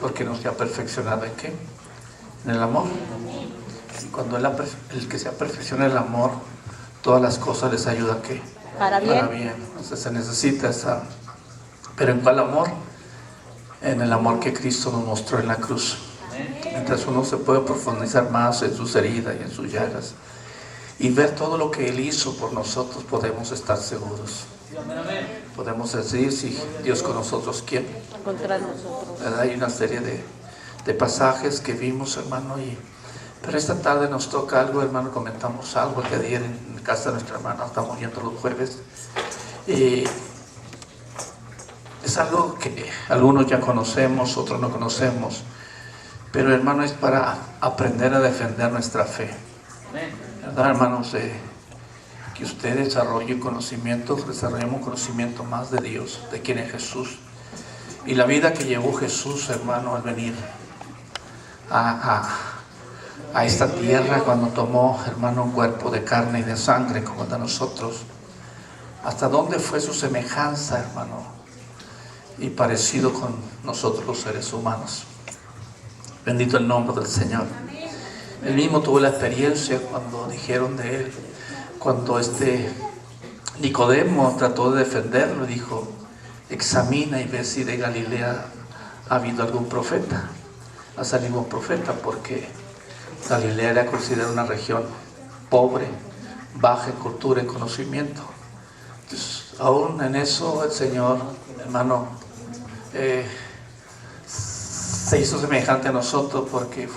Porque nos ha perfeccionado ¿en qué? En el amor. Y cuando el que se ha perfeccionado en el amor, todas las cosas les ayudan ¿a qué? Para bien. Para bien. Entonces se necesita esa. ¿Pero en cuál amor? En el amor que Cristo nos mostró en la cruz. Mientras uno se puede profundizar más en sus heridas y en sus llagas y ver todo lo que Él hizo por nosotros, podemos estar seguros. Podemos decir, si Dios con nosotros, ¿quién? Contra nosotros. ¿Verdad? Hay una serie de pasajes que vimos, hermano, pero esta tarde nos toca algo, hermano. Comentamos algo que ayer en casa de nuestra hermana, estamos yendo los jueves. Es algo que algunos ya conocemos, otros no conocemos, pero hermano, es para aprender a defender nuestra fe, ¿verdad, hermanos? Que usted desarrolle conocimiento, desarrollemos conocimiento más de Dios, de quién es Jesús, y la vida que llevó Jesús, hermano, al venir a esta tierra, cuando tomó, hermano, un cuerpo de carne y de sangre como el de nosotros. Hasta dónde fue su semejanza, hermano, y parecido con nosotros los seres humanos. Bendito el nombre del Señor. Él mismo tuvo la experiencia cuando dijeron de él, cuando Nicodemo trató de defenderlo, dijo: examina y ve si de Galilea ha habido algún profeta, ha salido un profeta, porque Galilea era considerada una región pobre, baja en cultura, en conocimiento. Entonces, aún en eso el Señor, hermano, se hizo semejante a nosotros, porque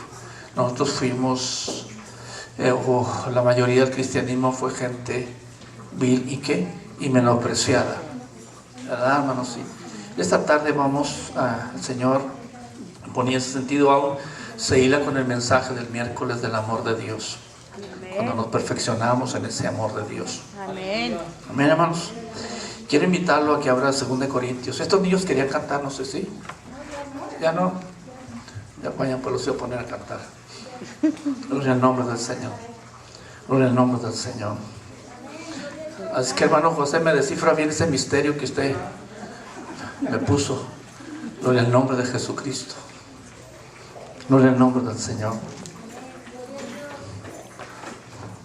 nosotros fuimos, la mayoría del cristianismo fue gente vil y ¿qué? Y menospreciada, ¿verdad, hermanos? Y esta tarde vamos al Señor ponía ese sentido, aún se hila con el mensaje del miércoles del amor de Dios. Amén. Cuando nos perfeccionamos en ese amor de Dios. Amén. Amén, hermanos. Quiero invitarlo a que abra 2 Corintios. Estos niños querían cantar, no sé si. Ya no. Ya vayan, pues los voy a poner a cantar. Gloria al nombre del Señor. Gloria al nombre del Señor. Así que, hermano José, me descifra bien ese misterio que usted me puso. Gloria al nombre de Jesucristo. Gloria al nombre del Señor.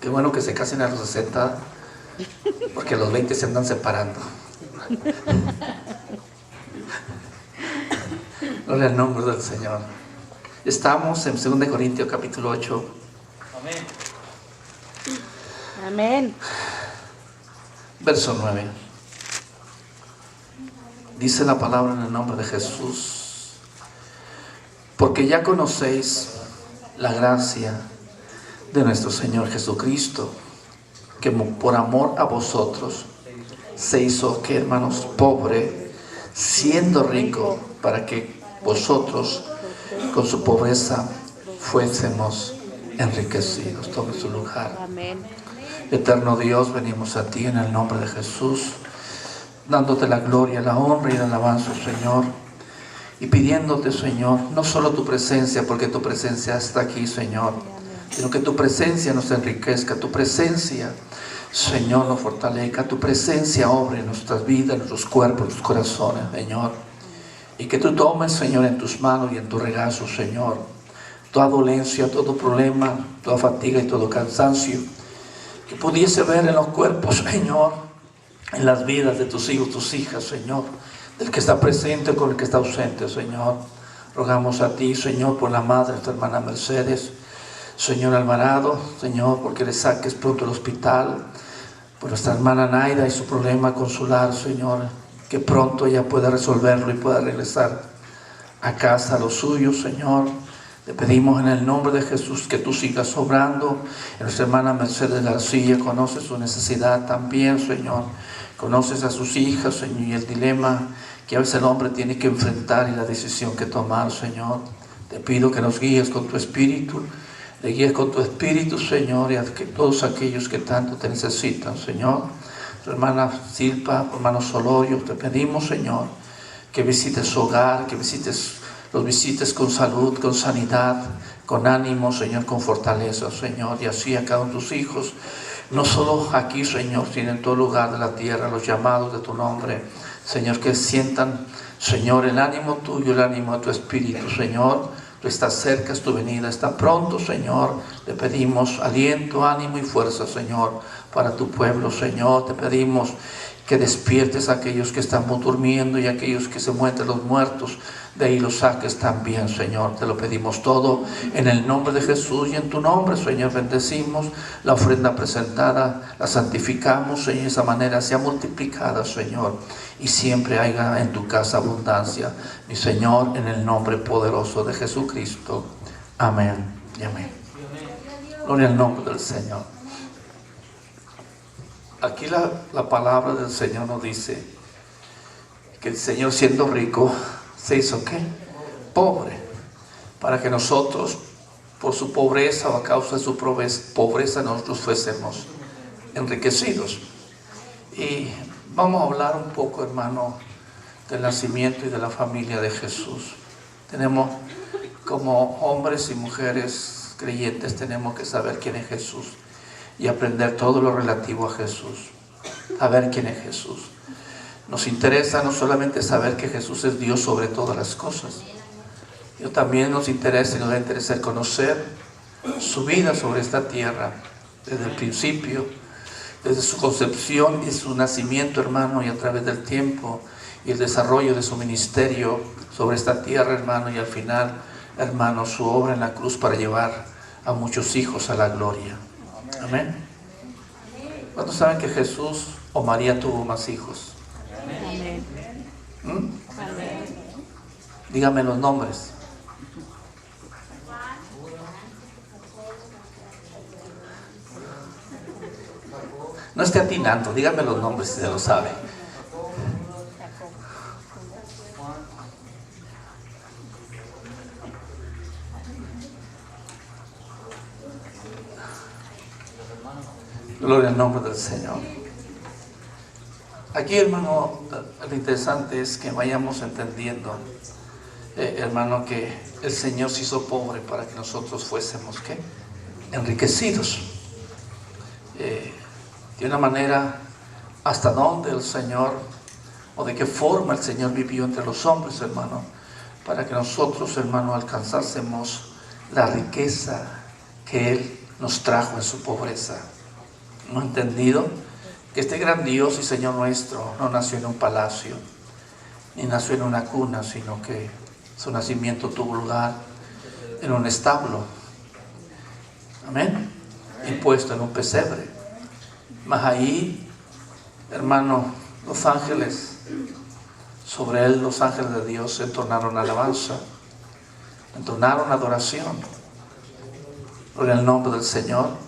Qué bueno que se casen a los 60, porque a los 20 se andan separando. Gloria al nombre del Señor. Estamos en 2 Corintios capítulo 8. Amén. Amén. Verso 9. Dice la palabra en el nombre de Jesús: porque ya conocéis la gracia de nuestro Señor Jesucristo, que por amor a vosotros se hizo, que hermanos, pobre, siendo rico, para que vosotros con su pobreza fuésemos enriquecidos. Tome su lugar. Amén. Eterno Dios, venimos a ti en el nombre de Jesús, dándote la gloria, la honra y la alabanza, Señor, y pidiéndote, Señor, no solo tu presencia, porque tu presencia está aquí, Señor, sino que tu presencia nos enriquezca, tu presencia, Señor, nos fortalezca, tu presencia obre en nuestras vidas, en nuestros cuerpos, en nuestros corazones, Señor, y que tú tomes, Señor, en tus manos y en tu regazo, Señor, toda dolencia, todo problema, toda fatiga y todo cansancio que pudiese ver en los cuerpos, Señor, en las vidas de tus hijos, tus hijas, Señor, del que está presente con el que está ausente, Señor. Rogamos a ti, Señor, por la madre de tu hermana Mercedes, Señor Alvarado, Señor, porque le saques pronto del hospital, por nuestra hermana Naida y su problema consular, Señor, que pronto ella pueda resolverlo y pueda regresar a casa, a los suyos, Señor. Te pedimos en el nombre de Jesús que tú sigas obrando. Nuestra hermana Mercedes García conoce su necesidad también, Señor. Conoces a sus hijas, Señor, y el dilema que a veces el hombre tiene que enfrentar y la decisión que tomar, Señor. Te pido que nos guíes con tu espíritu, le guíes con tu espíritu, Señor, y a que todos aquellos que tanto te necesitan, Señor. Tu hermana Silpa, hermano Solorio, te pedimos, Señor, que visites su hogar, que los visites con salud, con sanidad, con ánimo, Señor, con fortaleza, Señor, y así a cada uno de tus hijos, no solo aquí, Señor, sino en todo lugar de la tierra, los llamados de tu nombre, Señor, que sientan, Señor, el ánimo tuyo, el ánimo de tu Espíritu, Señor, tú estás cerca, es tu venida, está pronto, Señor. Le pedimos aliento, ánimo y fuerza, Señor, para tu pueblo, Señor. Te pedimos que despiertes a aquellos que están durmiendo y a aquellos que se muestran los muertos, de ahí los saques también, Señor. Te lo pedimos todo en el nombre de Jesús y en tu nombre, Señor. Bendecimos la ofrenda presentada, la santificamos, Señor, de esa manera sea multiplicada, Señor, y siempre haya en tu casa abundancia, mi Señor, en el nombre poderoso de Jesucristo. Amén y amén. Gloria al nombre del Señor. Aquí la palabra del Señor nos dice que el Señor, siendo rico, se hizo ¿qué? Pobre, para que nosotros, por su pobreza o a causa de su pobreza, nosotros fuésemos enriquecidos. Y vamos a hablar un poco, hermano, del nacimiento y de la familia de Jesús. Tenemos, como hombres y mujeres creyentes, tenemos que saber quién es Jesús y aprender todo lo relativo a Jesús, a ver quién es Jesús. Nos interesa no solamente saber que Jesús es Dios sobre todas las cosas, sino también nos interesa y nos debe interesar conocer su vida sobre esta tierra, desde el principio, desde su concepción y su nacimiento, hermano, y a través del tiempo y el desarrollo de su ministerio sobre esta tierra, hermano, y al final, hermano, su obra en la cruz para llevar a muchos hijos a la gloria. Amén. ¿Cuántos saben que Jesús o María tuvo más hijos? Amén. Dígame los nombres. No esté atinando, dígame los nombres si se lo sabe. Gloria al nombre del Señor. Aquí, hermano, lo interesante es que vayamos entendiendo, hermano, que el Señor se hizo pobre para que nosotros fuésemos, ¿qué? Enriquecidos. De una manera, hasta dónde el Señor, o de qué forma el Señor vivió entre los hombres, hermano, para que nosotros, hermano, alcanzásemos la riqueza que Él nos trajo en su pobreza. ¿No ha entendido? Que este gran Dios y Señor nuestro no nació en un palacio, ni nació en una cuna, sino que su nacimiento tuvo lugar en un establo. Amén. Y puesto en un pesebre. Mas ahí, hermano, los ángeles, sobre él los ángeles de Dios entonaron alabanza, entonaron adoración. Gloria al nombre del Señor.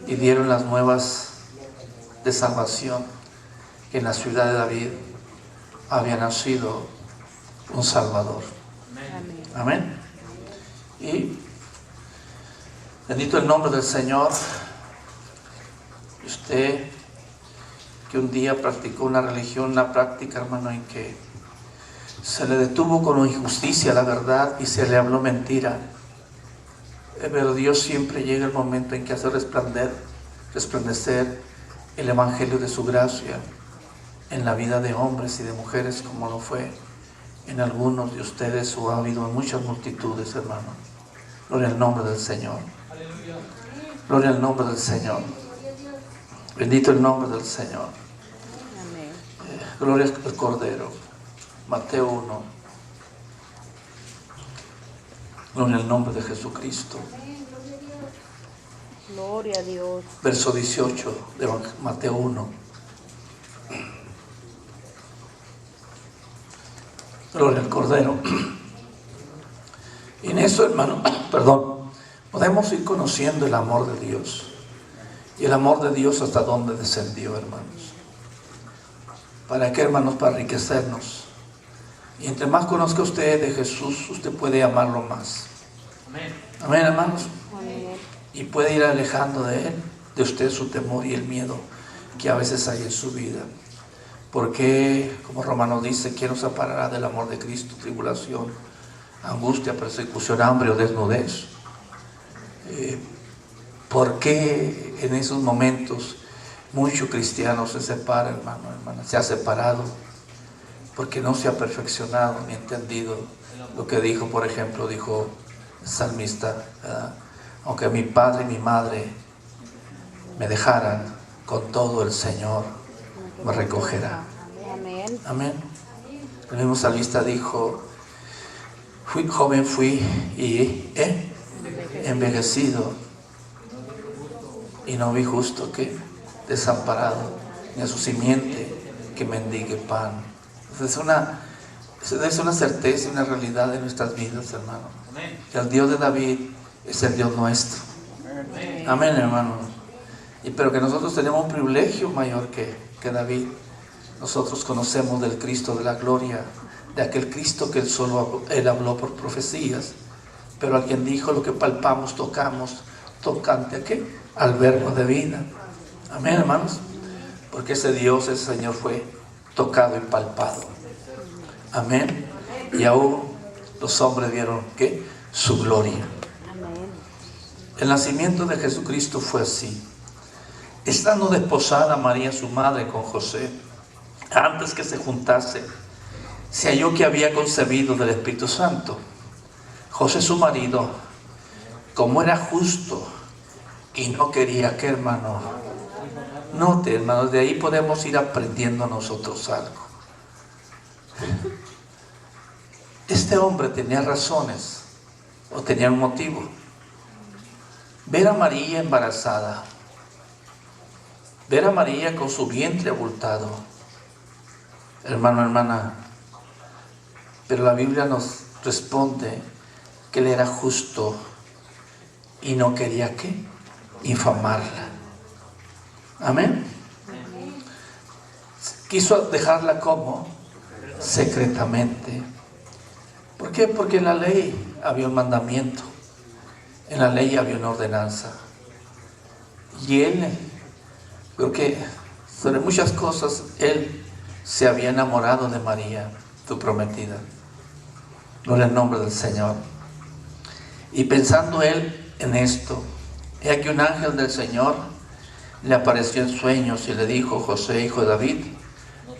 Y dieron las nuevas de salvación, que en la ciudad de David había nacido un Salvador. Amén. Y bendito el nombre del Señor. Usted que un día practicó una religión, una práctica, hermano, en que se le detuvo con injusticia la verdad y se le habló mentira. Pero Dios siempre llega el momento en que hace resplandecer el evangelio de su gracia en la vida de hombres y de mujeres, como lo fue en algunos de ustedes o ha habido en muchas multitudes, hermano. Gloria al nombre del Señor. Gloria al nombre del Señor. Bendito el nombre del Señor. Gloria al Cordero. Mateo 1. Gloria al nombre de Jesucristo. Gloria a Dios. Verso 18 de Mateo 1. Gloria al Cordero. Y en eso, hermano, podemos ir conociendo el amor de Dios. Y el amor de Dios hasta dónde descendió, hermanos. ¿Para qué, hermanos? Para enriquecernos. Y entre más conozca usted de Jesús, usted puede amarlo más. Amén. Amén, hermanos. Amén. Y puede ir alejando de Él, de usted, su temor y el miedo que a veces hay en su vida. Porque, como Romanos dice, ¿quién nos separará del amor de Cristo? Tribulación, angustia, persecución, hambre o desnudez. ¿Por qué en esos momentos muchos cristianos se separan, hermano, hermana? Se ha separado porque no se ha perfeccionado ni entendido lo que dijo, por ejemplo, dijo el salmista, ¿verdad? Aunque mi padre y mi madre me dejaran, con todo el Señor me recogerá. Amén. Amén. El mismo salmista dijo, joven fui y envejecido, y no vi justo que desamparado, ni a su simiente que mendigue pan. Es una certeza y una realidad de nuestras vidas, hermano. Que el Dios de David es el Dios nuestro. Amén, hermano. Pero que nosotros tenemos un privilegio mayor que David. Nosotros conocemos del Cristo de la gloria, de aquel Cristo que él habló por profecías, pero alguien dijo: lo que palpamos, tocamos, tocante ¿a qué? Al verbo de vida. Amén, hermanos. Porque ese Dios, ese Señor fue tocado y palpado. Amén. Y aún los hombres vieron ¿qué? Su gloria. Amén. El nacimiento de Jesucristo fue así. Estando desposada María, su madre, con José, antes que se juntase, se halló que había concebido del Espíritu Santo. José, su marido, como era justo y no quería que, hermano, note, hermanos, de ahí podemos ir aprendiendo nosotros algo. Este hombre tenía razones, o tenía un motivo. Ver a María embarazada, ver a María con su vientre abultado, hermano, hermana, pero la Biblia nos responde que él era justo y no quería ¿qué? Infamarla. Amén. Quiso dejarla como secretamente. ¿Por qué? Porque en la ley había un mandamiento, en la ley había una ordenanza, y él, creo que sobre muchas cosas, él se había enamorado de María, tu prometida. Gloria al nombre del Señor. Y pensando él en esto, he aquí un ángel del Señor le apareció en sueños y le dijo: José, hijo de David,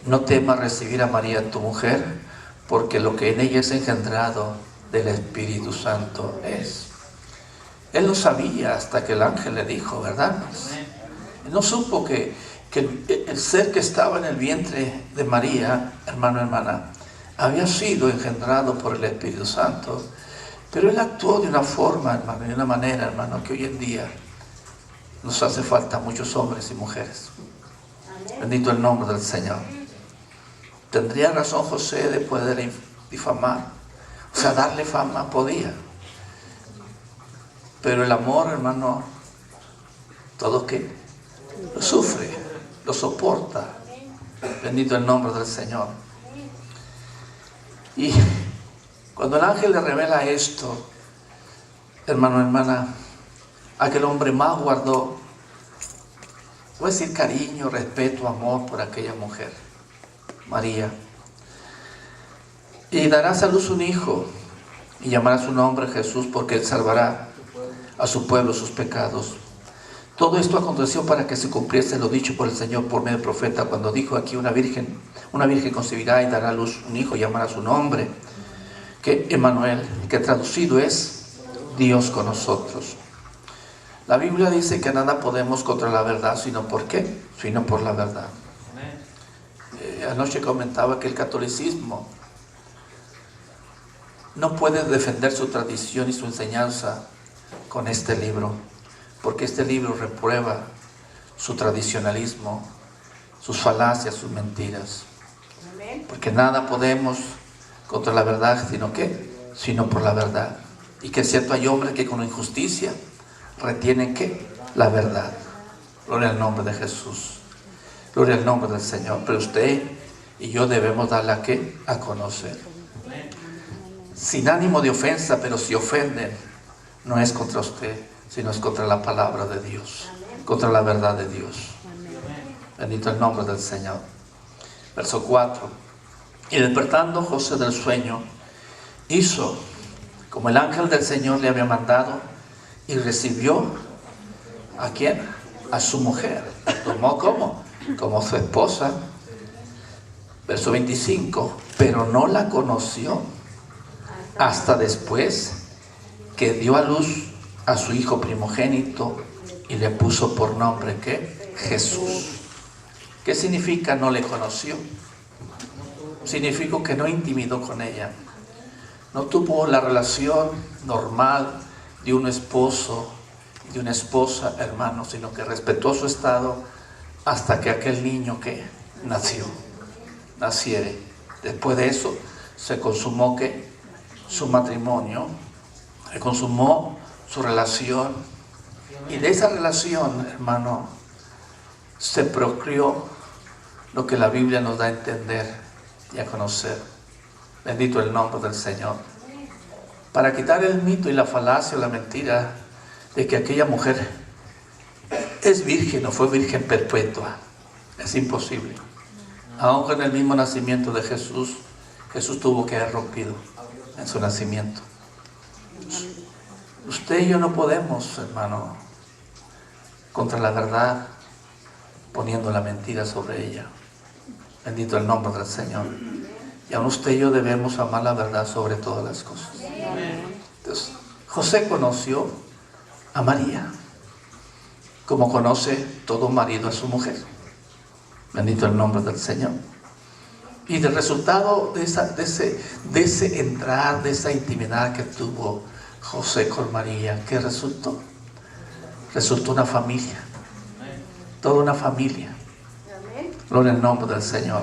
no temas recibir a María tu mujer, porque lo que en ella es engendrado del Espíritu Santo es. Él no sabía hasta que el ángel le dijo, ¿verdad? Él no supo que el ser que estaba en el vientre de María, hermano, hermana, había sido engendrado por el Espíritu Santo. Pero él actuó de una forma, hermano, de una manera, hermano, que hoy en día nos hace falta a muchos hombres y mujeres. Bendito el nombre del Señor. ¿Tendría razón José de poder difamar? O sea, darle fama podía. Pero el amor, hermano, todo que lo sufre, lo soporta. Bendito el nombre del Señor. Y cuando el ángel le revela esto, hermano, hermana, aquel hombre más guardó, voy a decir, cariño, respeto, amor por aquella mujer, María. Y darás a luz un hijo, y llamará su nombre Jesús, porque él salvará a su pueblo sus pecados. Todo esto aconteció para que se cumpliese lo dicho por el Señor por medio del profeta, cuando dijo: aquí una virgen concebirá y dará a luz un hijo, y llamará su nombre, que Emmanuel, que traducido es Dios con nosotros. La Biblia dice que nada podemos contra la verdad, sino ¿por qué? Sino por la verdad. Anoche comentaba que el catolicismo no puede defender su tradición y su enseñanza con este libro, porque este libro reprueba su tradicionalismo, sus falacias, sus mentiras. Porque nada podemos contra la verdad, sino ¿qué? Sino por la verdad. Y que es cierto, hay hombres que con injusticia retienen ¿qué? La verdad. Gloria al nombre de Jesús. Gloria al nombre del Señor. Pero usted y yo debemos darla ¿qué? A conocer. Sin ánimo de ofensa, pero si ofenden, no es contra usted, sino es contra la palabra de Dios, contra la verdad de Dios. Bendito el nombre del Señor. Verso 4. Y despertando José del sueño, hizo como el ángel del Señor le había mandado, y recibió ¿a quién? A su mujer. La tomó como su esposa, Verso 25, pero no la conoció hasta después que dio a luz a su hijo primogénito y le puso por nombre, ¿qué? Jesús. ¿Qué significa no le conoció? Significa que no intimidó con ella. No tuvo la relación normal de un esposo y de una esposa, hermano, sino que respetó su estado hasta que aquel niño que naciere. Después de eso se consumó que su matrimonio, se consumó su relación, y de esa relación, hermano, se procreó lo que la Biblia nos da a entender y a conocer. Bendito el nombre del Señor. Para quitar el mito y la falacia o la mentira de que aquella mujer es virgen o fue virgen perpetua, es imposible. Aún con el mismo nacimiento de Jesús, Jesús tuvo que haber rompido en su nacimiento. Usted y yo no podemos, hermano, contra la verdad, poniendo la mentira sobre ella. Bendito el nombre del Señor. Y aún usted y yo debemos amar la verdad sobre todas las cosas. Entonces, José conoció a María, como conoce todo marido a su mujer. Bendito el nombre del Señor. Y del resultado de ese entrar, de esa intimidad que tuvo José con María, ¿qué resultó? Resultó una familia. Toda una familia. Gloria al nombre del Señor.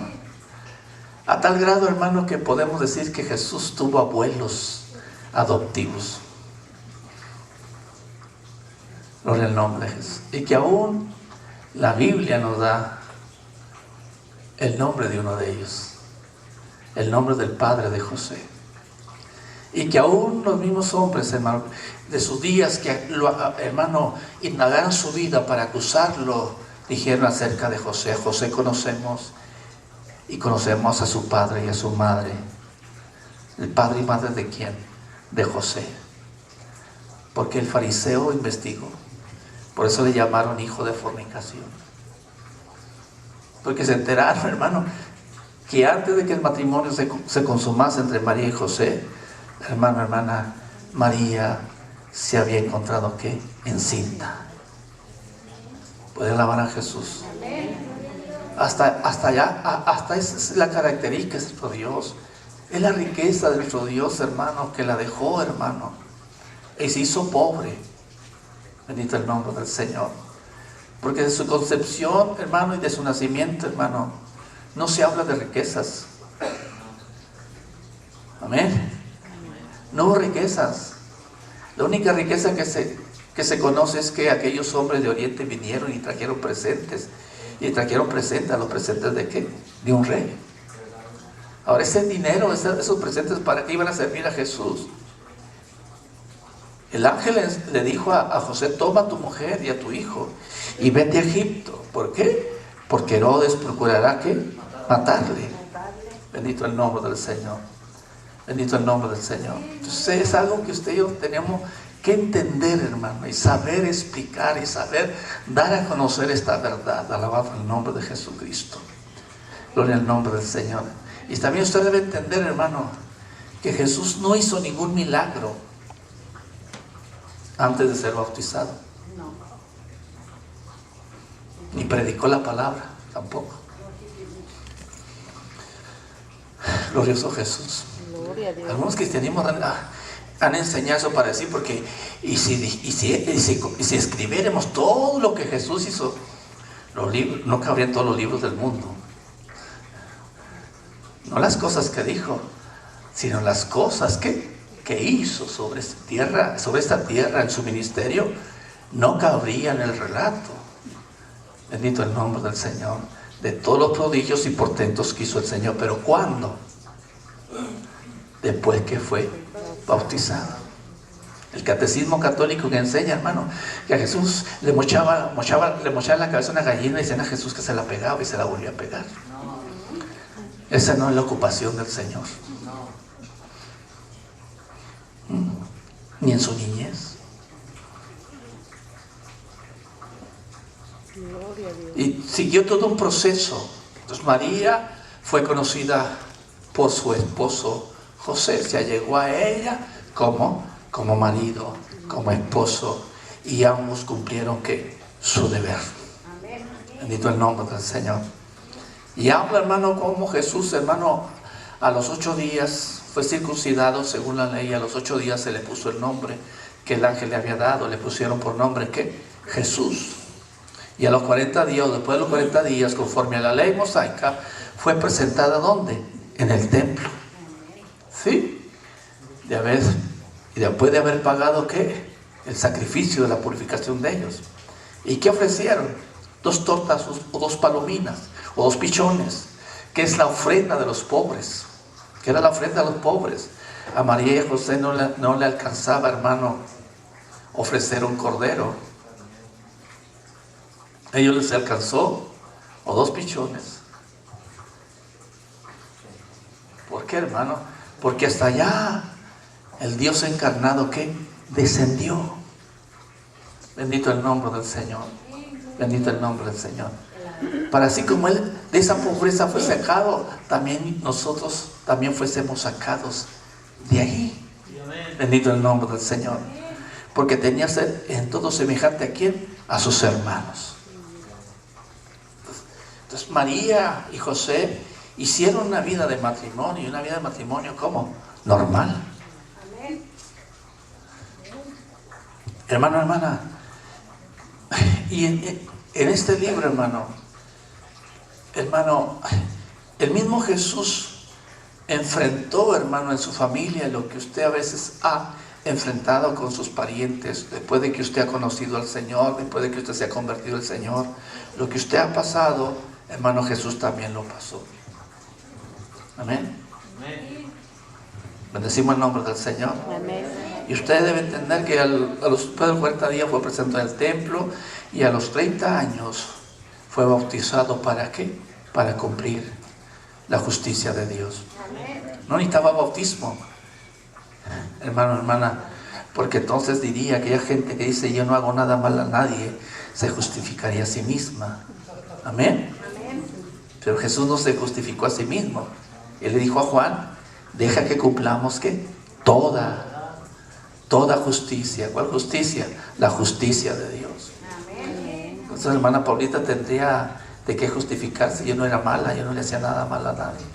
A tal grado, hermano, que podemos decir que Jesús tuvo abuelos adoptivos. Gloria al nombre de Jesús. Y que aún la Biblia nos da el nombre de uno de ellos. El nombre del padre de José. Y que aún los mismos hombres, hermano, de sus días que, hermano, indagaron su vida para acusarlo, dijeron acerca de José. A José conocemos y conocemos a su padre y a su madre. ¿El padre y madre de quién? De José. Porque el fariseo investigó. Por eso le llamaron hijo de fornicación. Porque se enteraron, hermano, que antes de que el matrimonio se consumase entre María y José, hermano, hermana, María se había encontrado, ¿qué? Encinta. Puede alabar a Jesús. Hasta allá, hasta esa es la característica de nuestro Dios. Es la riqueza de nuestro Dios, hermano, que la dejó, hermano, y se hizo pobre. Bendito el nombre del Señor. Porque de su concepción, hermano, y de su nacimiento, hermano, no se habla de riquezas. Amén. No hubo riquezas. La única riqueza que se conoce es que aquellos hombres de Oriente vinieron y trajeron presentes. Y trajeron presentes. ¿A los presentes de qué? De un rey. Ahora ese dinero, esos presentes, ¿para qué iban a servir a Jesús? El ángel le dijo a José: toma a tu mujer y a tu hijo y vete a Egipto. ¿Por qué? Porque Herodes procurará ¿qué? Matarle. Bendito el nombre del Señor. Bendito el nombre del Señor. Entonces es algo que usted y yo tenemos que entender, hermano, y saber explicar y saber dar a conocer esta verdad. Alabado el nombre de Jesucristo. Gloria al nombre del Señor. Y también usted debe entender, hermano, que Jesús no hizo ningún milagro antes de ser bautizado. Ni predicó la palabra tampoco. Glorioso Jesús. Algunos cristianismos han enseñado eso para decir, porque y si escribiéramos todo lo que Jesús hizo, los libros, no cabrían todos los libros del mundo. No las cosas que dijo, sino las cosas que hizo sobre esta tierra en su ministerio, no cabría en el relato. Bendito el nombre del Señor. De todos los prodigios y portentos que hizo el Señor. ¿Pero cuándo? Después que fue bautizado. El catecismo católico que enseña, hermano, que a Jesús le mochaba en la cabeza una gallina y decían a Jesús que se la pegaba y se la volvía a pegar. Esa no es la ocupación del Señor. Ni en su niñez. Y siguió todo un proceso. Entonces María fue conocida por su esposo José. Se allegó a ella como marido, como esposo, y ambos cumplieron ¿qué? Su deber. Bendito el nombre del Señor. Y habla, hermano, como Jesús, hermano, a los 8 días fue circuncidado según la ley. A los 8 días se le puso el nombre que el ángel le había dado. Le pusieron por nombre ¿qué? Jesús. Y a los 40 días, o después de los 40 días, conforme a la ley mosaica, fue presentada ¿dónde? En el templo. ¿Sí? Y después de haber pagado ¿qué? El sacrificio de la purificación de ellos. ¿Y qué ofrecieron? 2 tortas o 2 palominas o 2 pichones, que es la ofrenda de los pobres. Que era la ofrenda de los pobres. A María y a José no le alcanzaba, hermano, ofrecer un cordero. A ellos les alcanzó o 2 pichones. ¿Por qué, hermano? Porque hasta allá el Dios encarnado que descendió. Bendito el nombre del Señor. Bendito el nombre del Señor. Para así como Él de esa pobreza fue sacado, también nosotros también fuésemos sacados de ahí. Bendito el nombre del Señor. Porque tenía que ser en todo semejante a ¿quién? A sus hermanos. Entonces María y José hicieron una vida de matrimonio. Y una vida de matrimonio ¿cómo? Normal. Hermano, hermana, y en este libro, hermano, el mismo Jesús enfrentó, hermano, en su familia lo que usted a veces ha enfrentado con sus parientes, después de que usted ha conocido al Señor, después de que usted se ha convertido al Señor. Lo que usted ha pasado, hermano, Jesús también lo pasó. Amén. Bendecimos el nombre del Señor. Amén. Y usted debe entender que después de los 40 días fue presentado en el templo, y a los 30 años fue bautizado. ¿Para qué? Para cumplir la justicia de Dios. No necesitaba bautismo, hermano, hermana, porque entonces diría aquella gente que dice yo no hago nada mal a nadie, se justificaría a sí misma. Amén. Pero Jesús no se justificó a sí mismo. Él le dijo a Juan, deja que cumplamos ¿qué? Toda justicia. ¿Cuál justicia? La justicia de Dios. Entonces, hermana Paulita tendría de qué justificarse. Yo no era mala, yo no le hacía nada mal a nadie.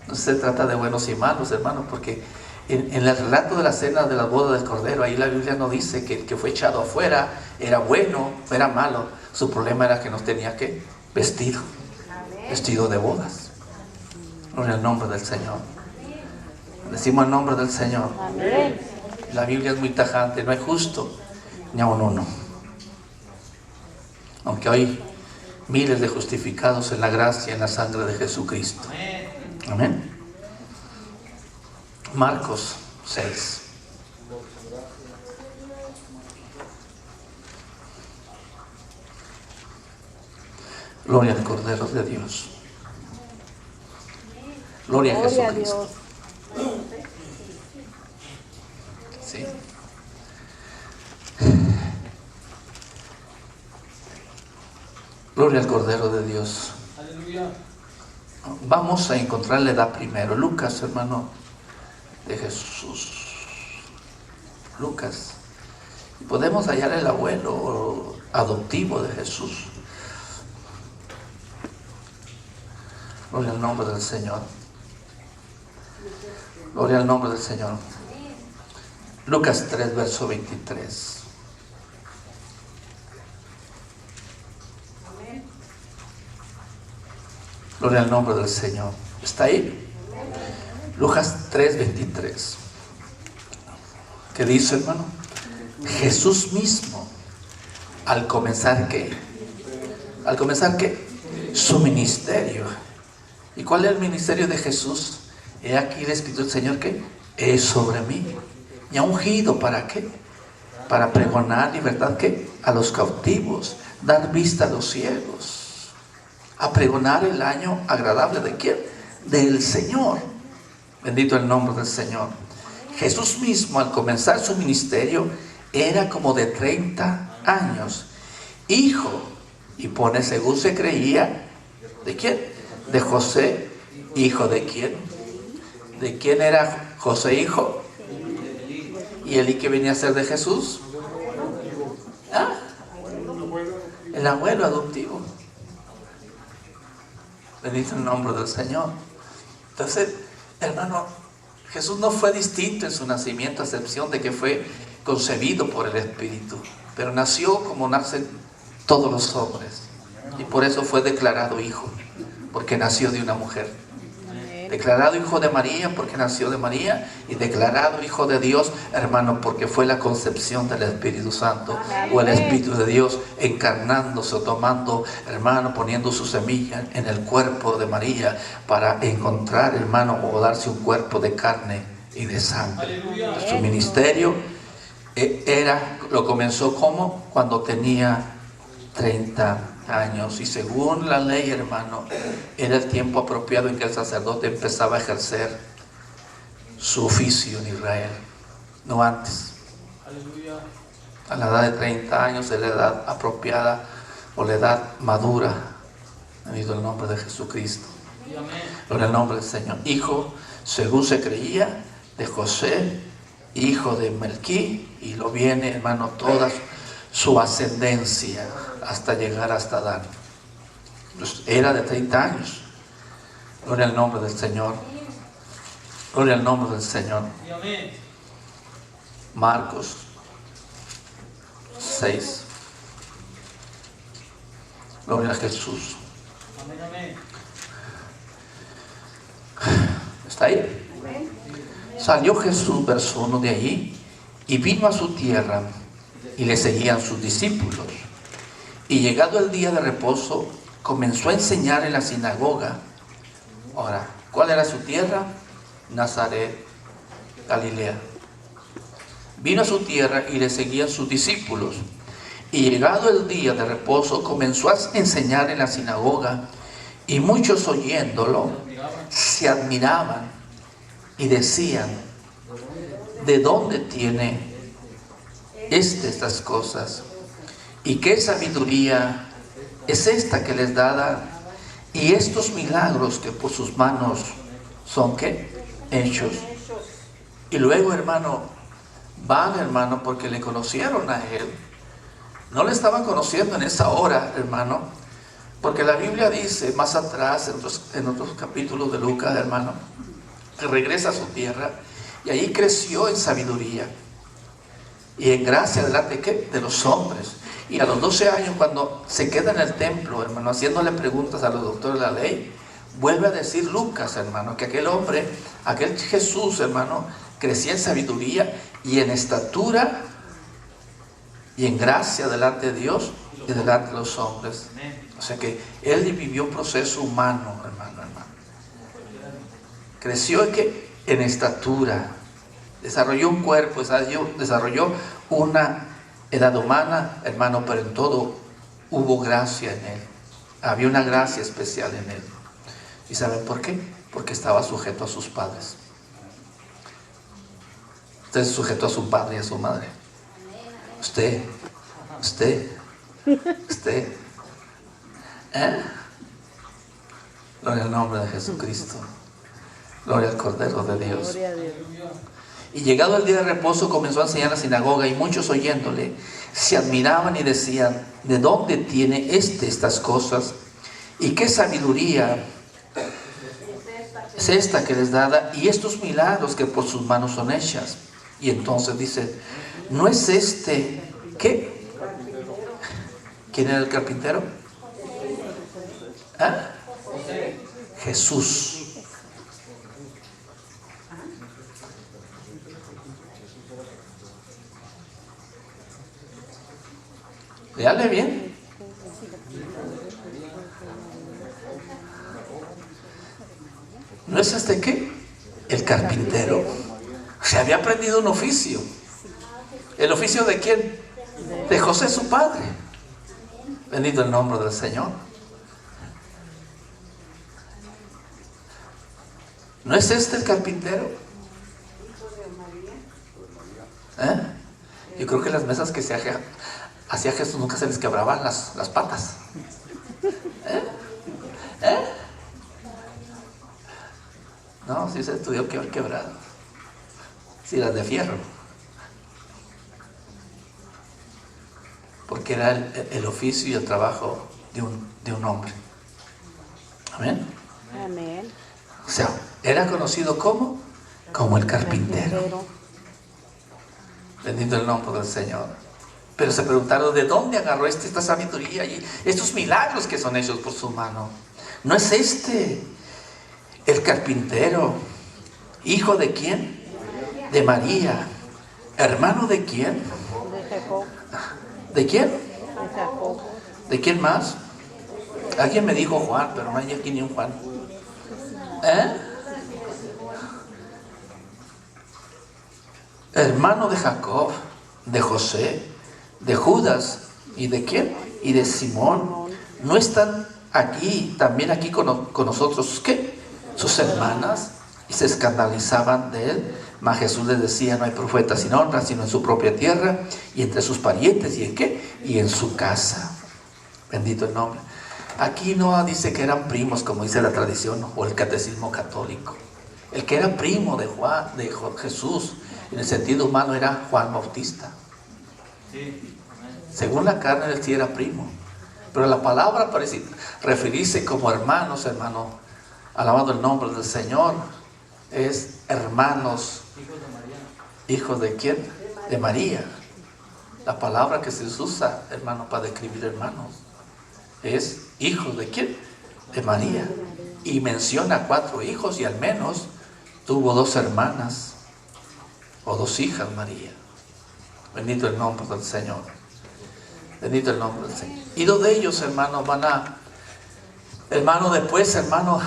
No se trata de buenos y malos, hermano, porque en el relato de la cena de la boda del Cordero, ahí la Biblia no dice que el que fue echado afuera era bueno o era malo. Su problema era que no tenía que vestido de bodas. En el nombre del Señor. Decimos el nombre del Señor. Amén. La Biblia es muy tajante, no hay justo ni aun uno. Aunque hay miles de justificados en la gracia y en la sangre de Jesucristo. Amén. Marcos 6. Gloria al Cordero de Dios. Gloria a Jesucristo. Sí. Gloria al Cordero de Dios. Aleluya. Vamos a encontrar la edad primero. Lucas, hermano, de Jesús. Lucas. Y podemos hallar el abuelo adoptivo de Jesús. Gloria al nombre del Señor. Gloria al nombre del Señor. Lucas 3, verso 23. Gloria al nombre del Señor. ¿Está ahí? Lucas 3, 23. ¿Qué dice, hermano? Jesús mismo, al comenzar ¿qué? Al comenzar ¿qué? Su ministerio. ¿Y cuál es el ministerio de Jesús? He aquí el Espíritu del Señor ¿qué? Es sobre mí. ¿Y ha ungido para qué? Para pregonar libertad ¿qué? A los cautivos, dar vista a los ciegos, a pregonar el año agradable ¿de quién? Del Señor. Bendito el nombre del Señor. Jesús mismo al comenzar su ministerio era como de 30 años, hijo, y pone según se creía ¿De quién? De José, hijo de quién. ¿De quién era José, hijo? ¿Y Elí que venía a ser de Jesús? ¿Ah? El abuelo adoptivo. Bendito el nombre del Señor. Entonces, hermano, Jesús no fue distinto en su nacimiento, a excepción de que fue concebido por el Espíritu, pero nació como nacen todos los hombres, y por eso fue declarado hijo, porque nació de una mujer. Declarado hijo de María porque nació de María, y declarado hijo de Dios, hermano, porque fue la concepción del Espíritu Santo, o el Espíritu de Dios encarnándose o tomando, hermano, poniendo su semilla en el cuerpo de María para encontrar, hermano, o darse un cuerpo de carne y de sangre. Su ministerio lo comenzó como cuando tenía 30 años, y según la ley, hermano, era el tiempo apropiado en que el sacerdote empezaba a ejercer su oficio en Israel, no antes. A la edad de 30 años es la edad apropiada, o la edad madura, en el nombre de Jesucristo, en el nombre del Señor. Hijo, según se creía, de José, hijo de Melquí, y lo viene, hermano, toda su ascendencia hasta llegar hasta Adán. Pues era de 30 años. Gloria al nombre del Señor. Gloria al nombre del Señor. Marcos 6. Gloria a Jesús. ¿Está ahí? Salió Jesús, verso 1, de allí, y vino a su tierra, y le seguían sus discípulos. Y llegado el día de reposo, comenzó a enseñar en la sinagoga. Ahora, ¿cuál era su tierra? Nazaret, Galilea. Vino a su tierra y le seguían sus discípulos. Y llegado el día de reposo, comenzó a enseñar en la sinagoga, y muchos oyéndolo se admiraban y decían: ¿de dónde tiene estas cosas? ¿Y qué sabiduría es esta que les da? Y estos milagros que por sus manos son ¿qué? Hechos. Y luego, hermano, van, hermano, porque le conocieron a él. No le estaban conociendo en esa hora, hermano, porque la Biblia dice más atrás, en otros capítulos de Lucas, hermano, que regresa a su tierra y ahí creció en sabiduría y en gracia delante de los hombres. Y a los 12 años, cuando se queda en el templo, hermano, haciéndole preguntas a los doctores de la ley, vuelve a decir Lucas, hermano, que aquel hombre, aquel Jesús, hermano, crecía en sabiduría y en estatura y en gracia delante de Dios y delante de los hombres. O sea que él vivió un proceso humano, hermano. Creció en estatura, desarrolló un cuerpo, desarrolló una edad humana, hermano, pero en todo hubo gracia en él. Había una gracia especial en él. ¿Y saben por qué? Porque estaba sujeto a sus padres. Usted es sujeto a su padre y a su madre. Usted. Gloria al nombre de Jesucristo. Gloria al Cordero de Dios. Y llegado el día de reposo, comenzó a enseñar en la sinagoga, y muchos oyéndole se admiraban y decían: ¿de dónde tiene estas cosas? ¿Y qué sabiduría es esta que les da? Y estos milagros que por sus manos son hechas. Y entonces dice: ¿no es qué? ¿Quién era el carpintero? ¿Ah? Jesús. Léale bien. ¿No es qué? El carpintero. Se había aprendido un oficio. ¿El oficio de quién? De José, su padre. Bendito el nombre del Señor. ¿No es el carpintero? Yo creo que las mesas que hacía Jesús nunca se les quebraban las patas. No, sí se estudió quebrado. Sí, las de fierro. Porque era el oficio y el trabajo de un hombre. Amén. Amén. O sea, era conocido como el carpintero. Bendito el nombre del Señor. Pero se preguntaron, ¿de dónde agarró esta sabiduría y estos milagros que son hechos por su mano? ¿No es este el carpintero, hijo de quién? De María. ¿Hermano de quién? De Jacob. ¿De quién? De Jacob. ¿De quién más? Alguien me dijo Juan, pero no hay aquí ni un Juan. Hermano de Jacob, de José, de Judas, ¿y de quién? Y de Simón. ¿No están aquí, también aquí con nosotros, qué? Sus hermanas. Y se escandalizaban de él. Mas Jesús les decía, no hay profeta sin honra, sino en su propia tierra, y entre sus parientes, ¿y en qué? Y en su casa. Bendito el nombre. Aquí no dice que eran primos, como dice la tradición, o el catecismo católico. El que era primo de Jesús, en el sentido humano, era Juan Bautista. Según la carne, él sí era primo. Pero la palabra parece referirse como hermanos, alabando el nombre del Señor, es hermanos. ¿Hijos de quién? De María. La palabra que se usa, hermano, para describir hermanos, es hijos de quién? De María. Y menciona 4 hijos y al menos tuvo 2 hermanas o 2 hijas María. Bendito el nombre del Señor. Bendito el nombre del Señor. Y 2 de ellos, hermanos, después, hermano,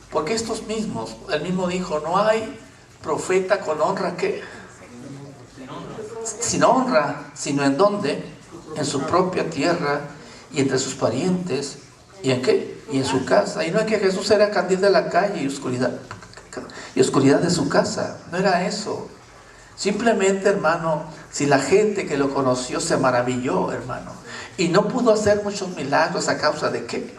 porque estos mismos, el mismo dijo, no hay profeta con honra que sin honra, sino en dónde, en su propia tierra y entre sus parientes. ¿Y en qué? Y en su casa. Y no es que Jesús era candil de la calle y oscuridad de su casa. No era eso. Simplemente, hermano, si la gente que lo conoció se maravilló, hermano, y no pudo hacer muchos milagros, ¿a causa de qué?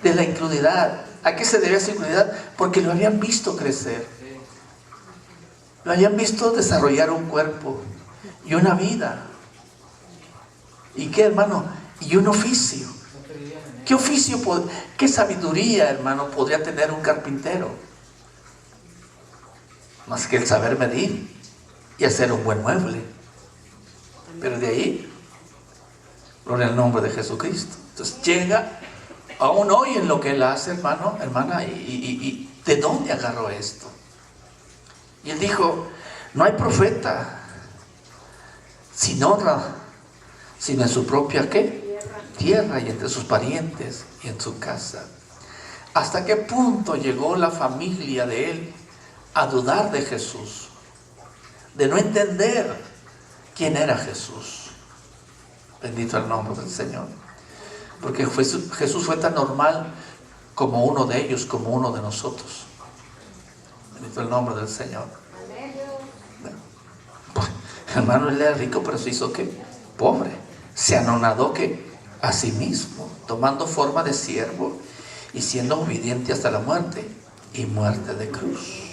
De la incredulidad. ¿A qué se debía esa incredulidad? Porque lo habían visto crecer. Lo habían visto desarrollar un cuerpo y una vida. ¿Y qué, hermano? Y un oficio. ¿Qué oficio, qué sabiduría, hermano, podría tener un carpintero? Más que el saber medir y hacer un buen mueble. Pero de ahí, gloria al nombre de Jesucristo. Entonces llega, aún hoy en lo que él hace, hermano, hermana, y ¿de dónde agarró esto? Y él dijo, no hay profeta sin honra, sino en su propia ¿qué? Tierra y entre sus parientes y en su casa. ¿Hasta qué punto llegó la familia de él a dudar de Jesús? De no entender quién era Jesús. Bendito el nombre del Señor. Porque Jesús fue tan normal como uno de ellos, como uno de nosotros. Bendito el nombre del Señor. Bueno, pues, hermano, él era rico, pero se hizo ¿qué? Pobre. Se anonadó ¿qué? A sí mismo, tomando forma de siervo y siendo obediente hasta la muerte y muerte de cruz.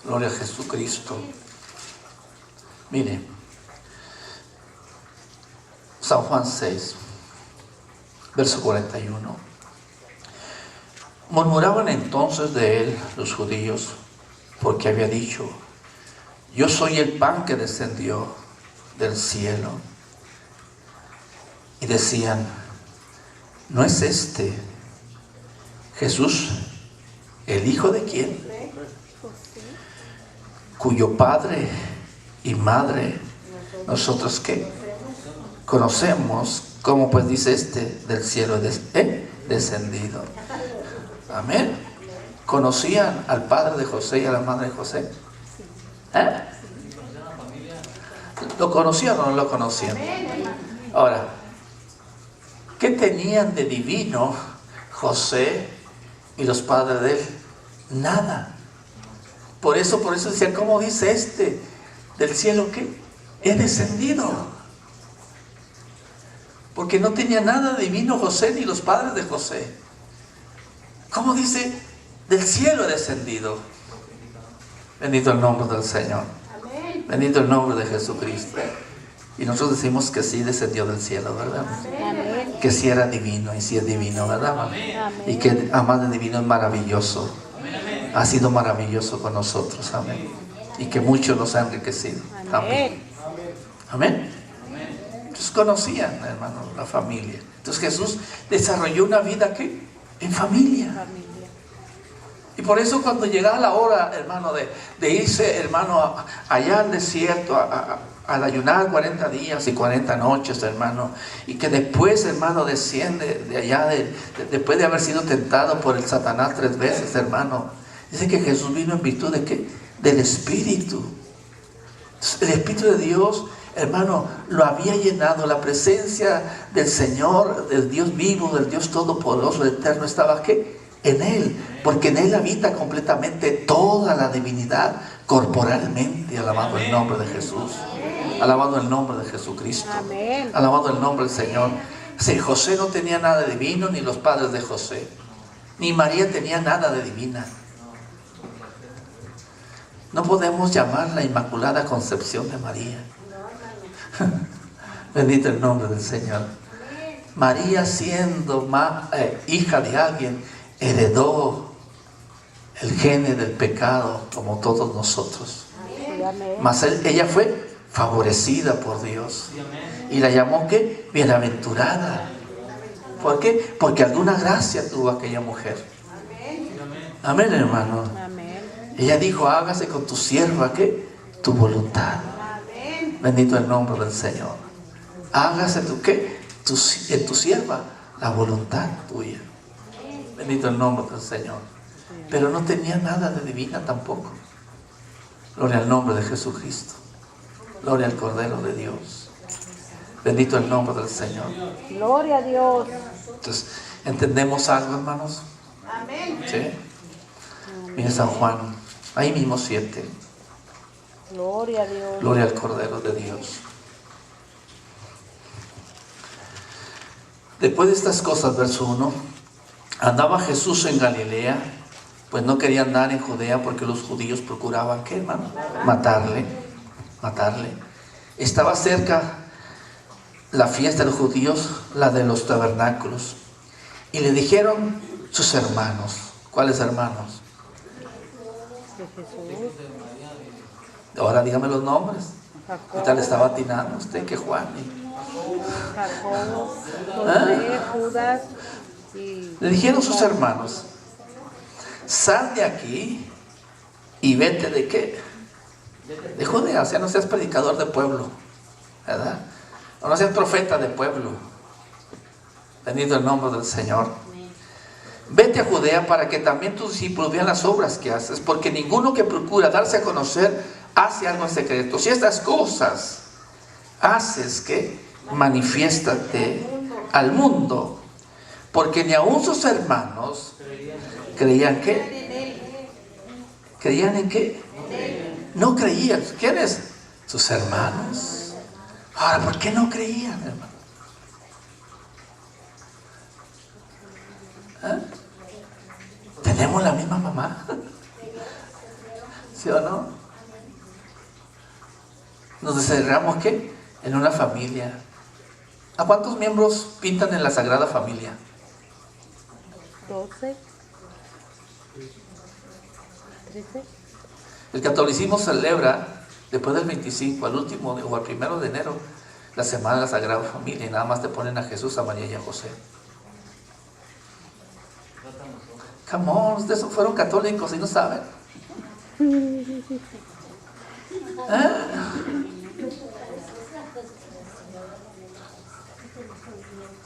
Gloria a Jesucristo. Mire, San Juan 6, verso 41. Murmuraban entonces de él los judíos, porque había dicho, yo soy el pan que descendió del cielo. Y decían, ¿no es este Jesús el hijo de quién? Cuyo padre y madre nosotros ¿qué? Conocemos. Como pues dice del cielo descendido. Amén. ¿Conocían al padre de José y a la madre de José? ¿Lo conocían o no lo conocían? Ahora, ¿qué tenían de divino José y los padres de él? Nada. Por eso decían, ¿cómo dice del cielo que he descendido? Porque no tenía nada divino José ni los padres de José. ¿Cómo dice? Del cielo he descendido. Bendito el nombre del Señor. Bendito el nombre de Jesucristo. Y nosotros decimos que sí descendió del cielo, ¿verdad? Amén. Que sí era divino y sí es divino, ¿verdad? Amén. Y que además de divino es maravilloso. Ha sido maravilloso con nosotros, amén. Y que muchos nos han enriquecido. Amén. Amén. Entonces conocían, hermanos, la familia. Entonces Jesús desarrolló una vida ¿qué? En familia. Familia. Y por eso cuando llegaba la hora, hermano, de irse, hermano, allá al desierto, al ayunar 40 días y 40 noches, hermano, y que después, hermano, desciende de allá, después de haber sido tentado por el Satanás 3 veces, hermano, dice que Jesús vino en virtud de ¿qué? Del Espíritu. Entonces, el Espíritu de Dios, hermano, lo había llenado. La presencia del Señor, del Dios vivo, del Dios todopoderoso, del eterno, estaba ¿qué? En Él, porque en Él habita completamente toda la divinidad corporalmente. Alabado el nombre de Jesús, alabado el nombre de Jesucristo, Amén. alabado el nombre del Señor. Sí, José no tenía nada de divino, ni los padres de José, ni María tenía nada de divina. No podemos llamar la Inmaculada Concepción de María. Bendito el nombre del Señor. María, siendo hija de alguien, heredó el gene del pecado como todos nosotros. Sí, amén. Mas ella fue favorecida por Dios y la llamó ¿qué? Bienaventurada. ¿Por qué? Porque alguna gracia tuvo aquella mujer. Amén, hermano. Amén. Ella dijo: hágase con tu sierva ¿qué? Tu voluntad. Bendito el nombre del Señor. Hágase tu ¿qué? En tu sierva la voluntad tuya. Bendito el nombre del Señor. Pero no tenía nada de divina tampoco. Gloria al nombre de Jesucristo. Gloria al Cordero de Dios. Bendito el nombre del Señor. Gloria a Dios. Entonces, ¿entendemos algo, hermanos? Amén. ¿Sí? Mire San Juan, ahí mismo 7. Gloria a Dios. Gloria al Cordero de Dios. Después de estas cosas, verso 1, andaba Jesús en Galilea, pues no quería andar en Judea porque los judíos procuraban, ¿qué, hermano? Matarle. Estaba cerca la fiesta de los judíos, la de los tabernáculos. Y le dijeron sus hermanos. ¿Cuáles hermanos? De Jesús. Ahora dígame los nombres. Jacobo. ¿Qué tal estaba atinando usted que Juan? Jacobo, José, Judas y... Le dijeron sus hermanos: sal de aquí y vete ¿de qué? De Judea. O sea, no seas predicador de pueblo, ¿verdad? O no seas profeta de pueblo. Bendito el nombre del Señor. Vete a Judea para que también tus discípulos vean las obras que haces, porque ninguno que procura darse a conocer hace algo en secreto. Si estas cosas haces, ¿qué? Manifiéstate al mundo, porque ni aun sus hermanos creían ¿qué? ¿Creían en qué? No creían. ¿Quiénes? Sus hermanos. Ahora, ¿por qué no creían, hermano? ¿Tenemos la misma mamá? ¿Sí o no? Nos desarrollamos ¿qué? En una familia. ¿A cuántos miembros pintan en la Sagrada Familia? 12, 13. El catolicismo celebra después del 25, al último o al 1 de enero, la semana de la Sagrada Familia, y nada más te ponen a Jesús, a María y a José. Come on, ustedes fueron católicos y no saben.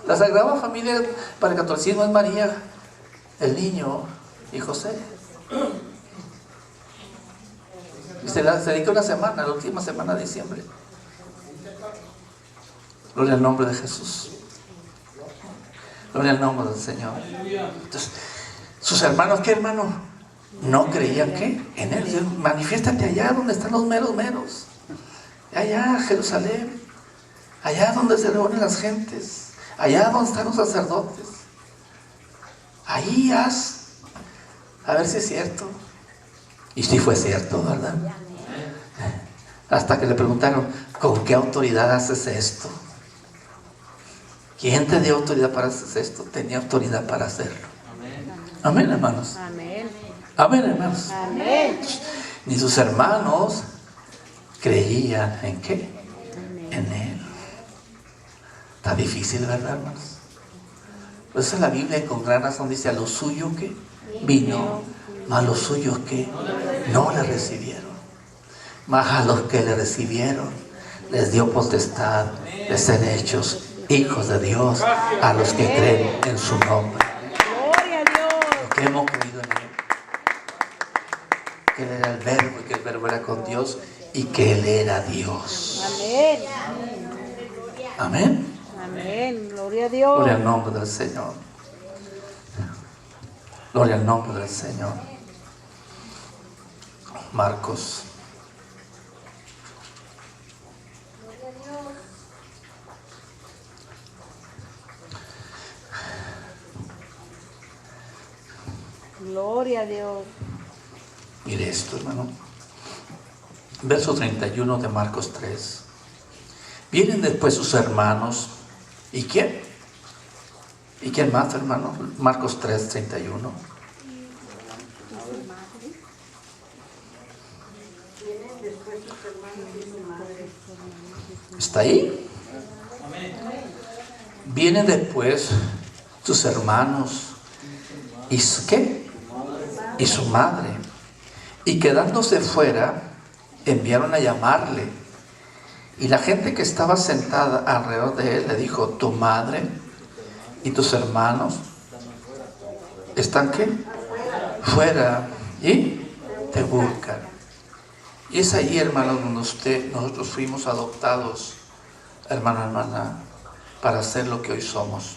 La Sagrada Familia para el catolicismo es María, el niño y José. Y se dedica una semana, la última semana de diciembre. Gloria al nombre de Jesús. Gloria al nombre del Señor. Entonces, sus hermanos, ¿qué hermano? No creían ¿qué? En Él. Manifiéstate allá donde están los meros. Allá, Jerusalén. Allá donde se reúnen las gentes. allá donde están los sacerdotes. Ahí a ver si es cierto. Y sí fue cierto, ¿verdad? Hasta que le preguntaron, ¿con qué autoridad haces esto? ¿Quién te dio autoridad para hacer esto? Tenía autoridad para hacerlo. Amén, hermanos. Amén. Amén, hermanos. Amén. Ni sus hermanos creían en qué, en él. Está difícil, ¿verdad, hermanos? Por eso la Biblia con gran razón dice, a los suyos que vino, mas a los suyos que no le recibieron. Mas a los que le recibieron les dio potestad de ser hechos hijos de Dios, a los que creen en su nombre. Gloria a Dios. Que hemos creído en él, que él era el verbo y que el verbo era con Dios y que él era Dios. Amén. Amén. Amén. Gloria a Dios. Gloria al nombre del Señor. Gloria al nombre del Señor. Marcos. Gloria a Dios. Mire esto, hermano. Verso 31 de Marcos 3. Vienen después sus hermanos. ¿Y quién? ¿Y quién más, hermano? Marcos 3, 31. ¿Está ahí? Vienen después sus hermanos. ¿Y qué? Y su madre. Y quedándose fuera, enviaron a llamarle. Y la gente que estaba sentada alrededor de él le dijo, tu madre y tus hermanos están ¿qué? Fuera y te buscan. Y es ahí, hermano, donde nosotros fuimos adoptados, hermano, hermana, para ser lo que hoy somos.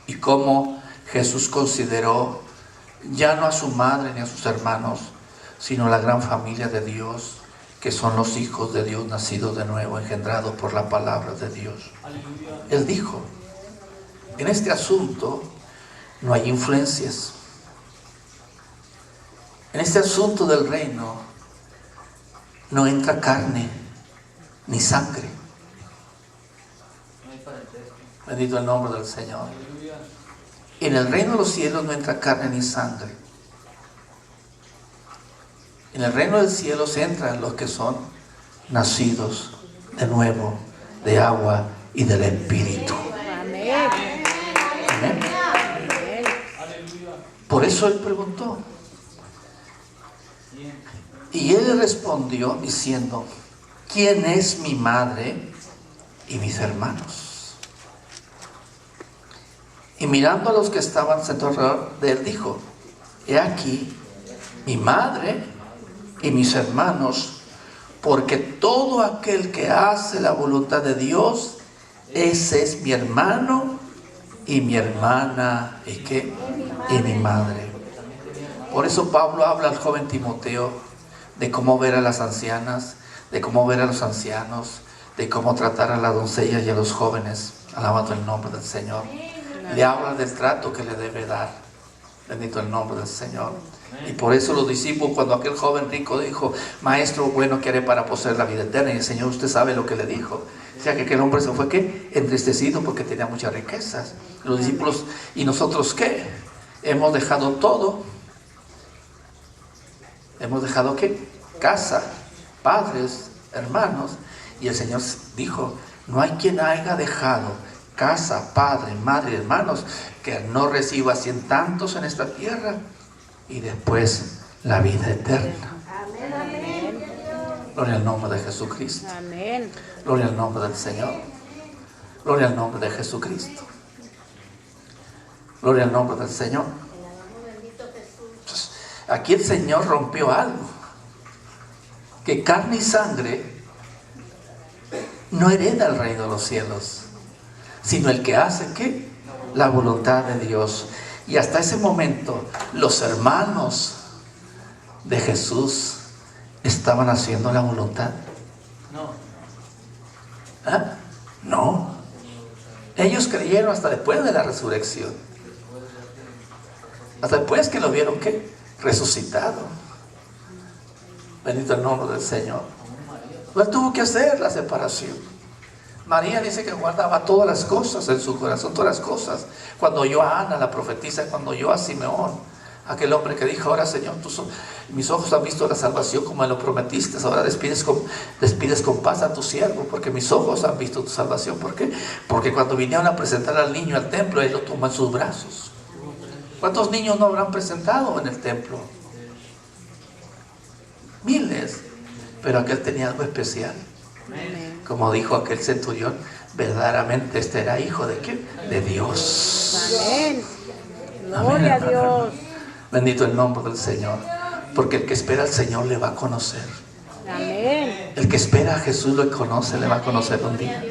Y cómo Jesús consideró ya no a su madre ni a sus hermanos, sino a la gran familia de Dios, que son los hijos de Dios nacidos de nuevo, engendrados por la palabra de Dios. Él dijo, en este asunto no hay influencias. En este asunto del reino no entra carne ni sangre. Bendito el nombre del Señor. En el reino de los cielos no entra carne ni sangre. En el reino de los cielos entran los que son nacidos de nuevo, de agua y del Espíritu. Amén. Amén. Por eso él preguntó. Y él respondió diciendo, ¿quién es mi madre y mis hermanos? Y mirando a los que estaban sentados alrededor de él, dijo, he aquí mi madre y mis hermanos, porque todo aquel que hace la voluntad de Dios, ese es mi hermano y mi hermana, ¿y qué? Y mi madre. Por eso Pablo habla al joven Timoteo de cómo ver a las ancianas, de cómo ver a los ancianos, de cómo tratar a las doncellas y a los jóvenes, alabando el nombre del Señor. Le habla del trato que le debe dar. Bendito el nombre del Señor. Y por eso los discípulos, cuando aquel joven rico dijo, maestro, bueno, ¿qué haré para poseer la vida eterna? Y el Señor, usted sabe lo que le dijo. O sea, que aquel hombre se fue, ¿qué? Entristecido porque tenía muchas riquezas. Los discípulos, ¿y nosotros qué? Hemos dejado todo. Hemos dejado ¿qué? Casa, padres, hermanos. Y el Señor dijo, no hay quien haya dejado casa, padre, madre, hermanos, que no reciba 100 tantos en esta tierra y después la vida eterna. Amén. Gloria al nombre de Jesucristo. Amén. Gloria al nombre del Señor. Gloria al nombre de Jesucristo. Gloria al nombre del Señor. Entonces, aquí el Señor rompió algo. Que carne y sangre no hereda el reino de los cielos, sino el que hace ¿qué? La voluntad de Dios. Y hasta ese momento los hermanos de Jesús estaban haciendo la voluntad. No. ¿Ah? No. Ellos creyeron hasta después de la resurrección. Hasta después que lo vieron, ¿qué? Resucitado. Bendito el nombre del Señor. Pues tuvo que hacer la separación. María dice que guardaba todas las cosas en su corazón, todas las cosas. Cuando oyó a Ana, la profetisa, cuando oyó a Simeón, aquel hombre que dijo: ahora, Señor, mis ojos han visto la salvación como me lo prometiste. Ahora despides con paz a tu siervo, porque mis ojos han visto tu salvación. ¿Por qué? Porque cuando vinieron a presentar al niño al templo, él lo tomó en sus brazos. ¿Cuántos niños no habrán presentado en el templo? Miles. Pero aquel tenía algo especial. Amén. Como dijo aquel centurión, verdaderamente este era hijo de ¿quién? De Dios. Amén. Gloria a Amén, Dios. hermano. Bendito el nombre del Señor. Porque el que espera al Señor le va a conocer. Amén. El que espera a Jesús lo conoce, le va a conocer un día.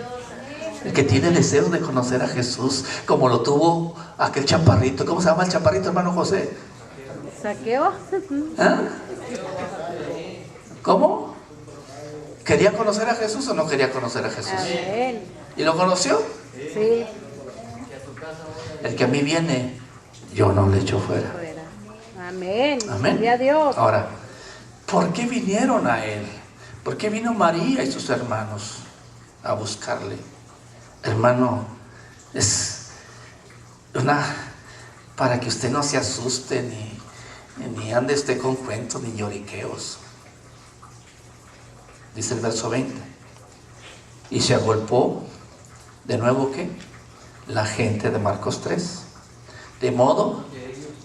El que tiene deseo de conocer a Jesús, como lo tuvo aquel chaparrito. ¿Cómo se llama el chaparrito, hermano José? ¿Saqueo? ¿Ah? ¿Cómo? ¿Quería conocer a Jesús o no quería conocer a Jesús? Amén. ¿Y lo conoció? Sí. El que a mí viene, yo no le echo fuera. Fuera. Amén. Amén. Gloria a Dios. Ahora, ¿por qué vinieron a él? ¿Por qué vino María y sus hermanos a buscarle? Hermano, es para que usted no se asuste ni ande usted con cuentos ni lloriqueos. Dice el verso 20. Y se agolpó de nuevo ¿qué? La gente de Marcos 3. De modo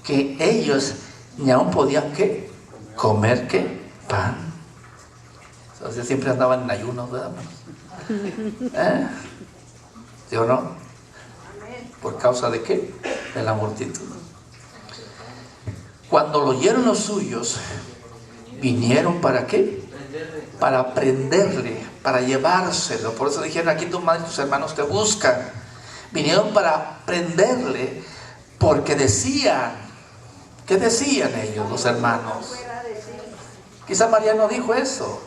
que ellos ni aún podían ¿qué? Comer ¿qué? Pan. O sea, siempre andaban en ayunos, ¿verdad? ¿Sí o no? ¿Por causa de qué? De la multitud. Cuando lo oyeron los suyos, vinieron ¿para qué? Para prenderle, para llevárselo. Por eso dijeron: aquí tu madre y tus hermanos te buscan. Vinieron para prenderle, porque decían, ¿qué decían ellos, los hermanos? Quizá María no dijo eso,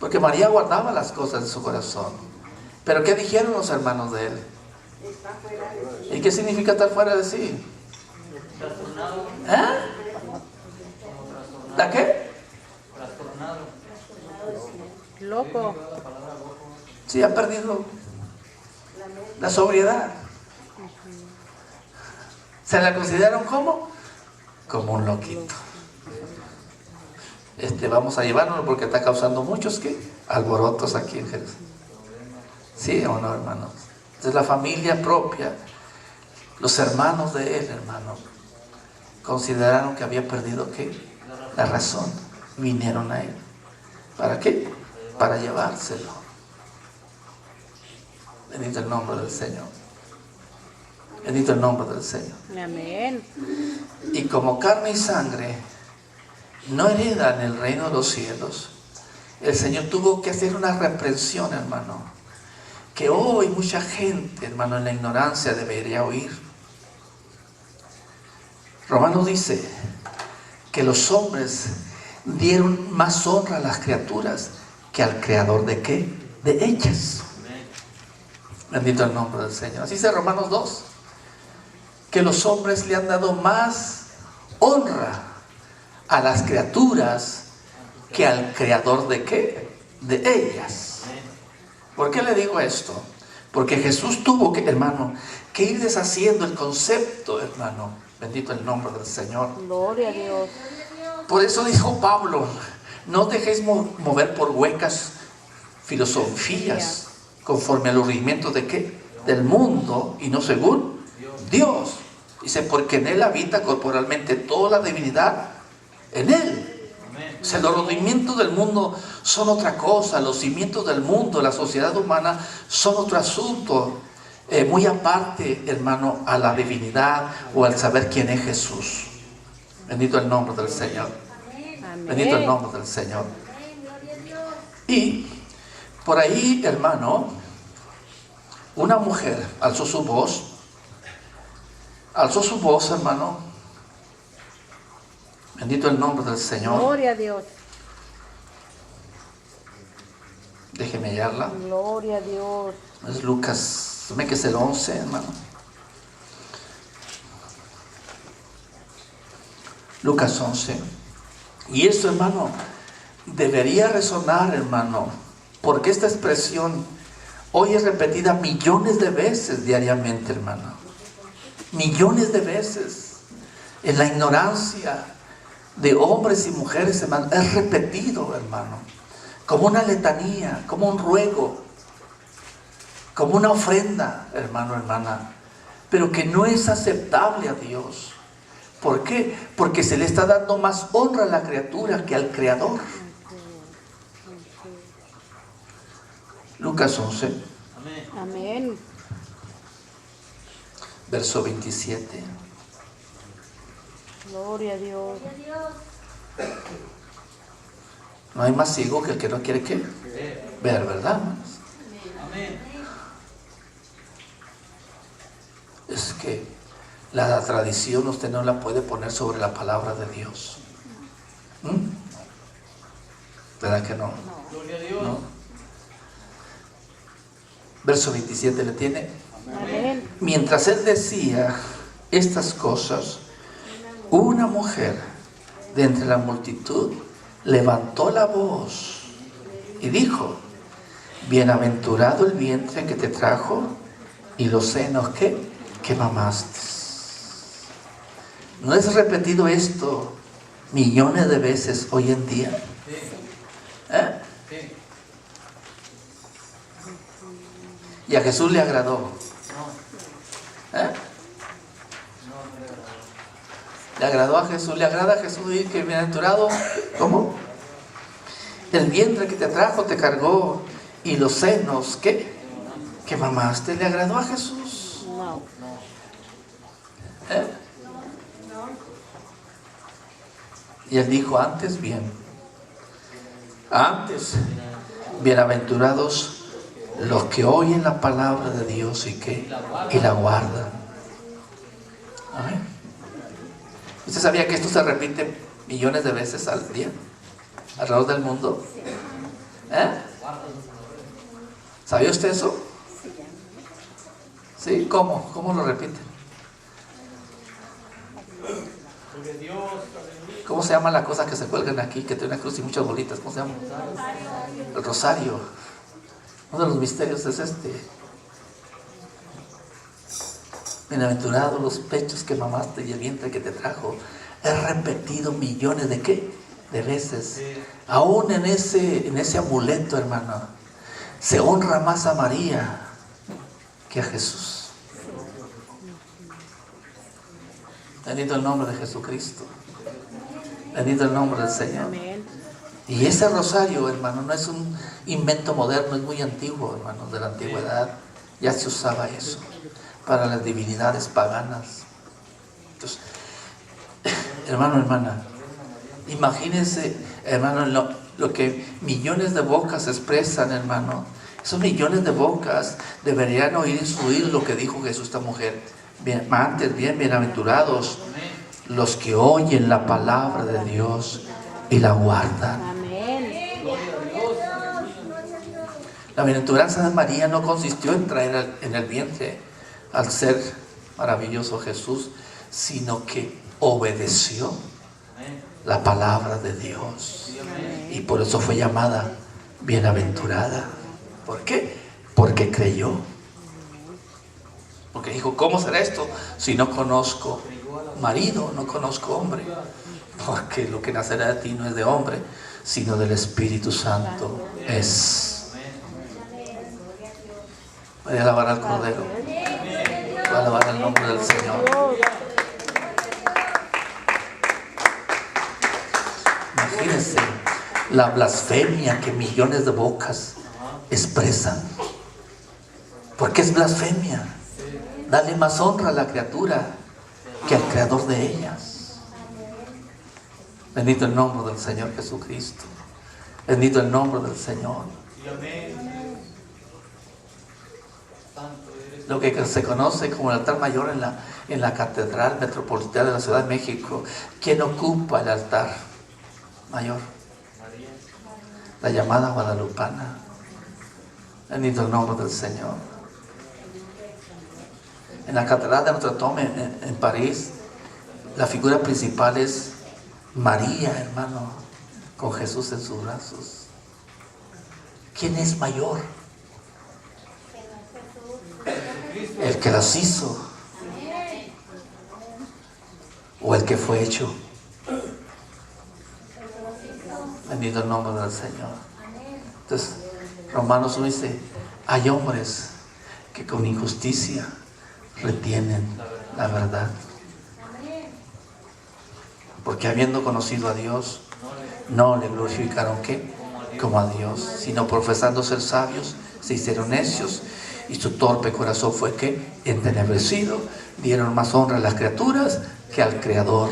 porque María guardaba las cosas en su corazón. Pero ¿qué dijeron los hermanos de él? ¿Y qué significa estar fuera de sí? ¿Eh? ¿La qué? Loco. Sí, ha perdido la sobriedad. ¿Se la consideraron como? Como un loquito. Vamos a llevárnoslo porque está causando muchos ¿qué? Alborotos aquí en Jerusalén. ¿Sí o no, hermanos? Es la familia propia. Los hermanos de él, hermano, consideraron que había perdido ¿qué? La razón. Vinieron a él. ¿Para qué? Para llevárselo. Bendito el nombre del Señor. Bendito el nombre del Señor. Amén. Y como carne y sangre no heredan el reino de los cielos, el Señor tuvo que hacer una reprensión, hermano, que hoy mucha gente, hermano, en la ignorancia debería oír. Romanos dice que los hombres dieron más honra a las criaturas que al creador de ¿qué? De ellas. Bendito el nombre del Señor. Así dice Romanos 2, que los hombres le han dado más honra a las criaturas que al creador de ¿qué? De ellas. ¿Por qué le digo esto? Porque Jesús tuvo que, hermano, que ir deshaciendo el concepto, hermano. Bendito el nombre del Señor. Gloria a Dios. Por eso dijo Pablo: no dejéis mover por huecas filosofías conforme al aburrimiento de ¿qué? Del mundo y no según Dios. Dice: porque en él habita corporalmente toda la divinidad, en él. O sea, los rudimientos del mundo son otra cosa. Los cimientos del mundo, la sociedad humana, son otro asunto. Muy aparte, hermano, a la divinidad o al saber quién es Jesús. Bendito el nombre del Señor. Amén. Bendito el nombre del Señor. Y por ahí, hermano, una mujer alzó su voz, hermano. Bendito el nombre del Señor. Gloria a Dios. Déjeme hallarla. Gloria a Dios. Es Lucas, se me que es el 11, hermano. Lucas 11. Y eso, hermano, debería resonar, hermano, porque esta expresión hoy es repetida millones de veces diariamente, hermano. Millones de veces. En la ignorancia de hombres y mujeres, hermano, es repetido, hermano, como una letanía, como un ruego, como una ofrenda, hermano, hermana, pero que no es aceptable a Dios. ¿Por qué? Porque se le está dando más honra a la criatura que al Creador. Lucas 11, Amén. verso 27. Gloria a Dios. No hay más ciego que el que no quiere ¿qué? Ver, ¿verdad, hermanos? Es que la tradición usted no la puede poner sobre la palabra de Dios. ¿Verdad que no? ¿No? Verso 27 le tiene. Amén. Mientras él decía estas cosas, una mujer de entre la multitud levantó la voz y dijo: bienaventurado el vientre que te trajo y los senos que mamaste. ¿No es repetido esto millones de veces hoy en día? ¿Eh? Y a Jesús le agradó. ¿Eh? Le agradó a Jesús, le agrada a Jesús decir que bienaventurado, ¿cómo? El vientre que te trajo te cargó y los senos que mamaste, ¿le agradó a Jesús? No. ¿Eh? Y él dijo: antes bienaventurados los que oyen la palabra de Dios y la guardan. Amén. ¿Usted sabía que esto se repite millones de veces al día alrededor del mundo? ¿Eh? ¿Sabía usted eso? ¿Sí? ¿Cómo? ¿Cómo lo repiten? ¿Cómo se llama la cosa que se cuelgan aquí, que tiene una cruz y muchas bolitas? ¿Cómo se llama? El rosario. Uno de los misterios es este. Bienaventurados los pechos que mamaste y el vientre que te trajo. Es repetido millones de veces. Aún en ese amuleto, hermano, se honra más a María que a Jesús. Bendito el nombre de Jesucristo. Bendito el nombre del Señor. Amén. Y ese rosario, hermano, no es un invento moderno, es muy antiguo, hermano, de la antigüedad. Ya se usaba eso para las divinidades paganas. Entonces, hermano, hermana, imagínense, hermano, lo que millones de bocas expresan, hermano. Esos millones de bocas deberían oír y instruir lo que dijo Jesús, esta mujer. Bienaventurados los que oyen la palabra de Dios y la guardan. Amén. La bienaventuranza de María no consistió en traer en el vientre al ser maravilloso Jesús, sino que obedeció la palabra de Dios. Y por eso fue llamada bienaventurada. ¿Por qué? Porque creyó. Porque dijo: ¿cómo será esto si no conozco marido, no conozco hombre? Porque lo que nacerá de ti no es de hombre, sino del Espíritu Santo es. Voy a alabar al Cordero. Voy a alabar el nombre del Señor. Imagínense la blasfemia que millones de bocas expresan. ¿Por qué es blasfemia? Dale más honra a la criatura que al creador de ellas. Bendito el nombre del Señor Jesucristo. Bendito el nombre del Señor. Lo que se conoce como el altar mayor en la Catedral Metropolitana de la Ciudad de México. ¿Quién ocupa el altar mayor? La llamada guadalupana. Bendito el nombre del Señor. En la Catedral de Notre Dame en París, la figura principal es María, hermano, con Jesús en sus brazos. ¿Quién es mayor? ¿El que las hizo o el que fue hecho? Bendito el nombre del Señor. Entonces, Romanos 1 dice, hay hombres que con injusticia retienen la verdad, porque habiendo conocido a Dios, no le glorificaron ¿qué? Como a Dios, sino profesando ser sabios, se hicieron necios, y su torpe corazón fue ¿qué? Entenebrecido. Dieron más honra a las criaturas que al Creador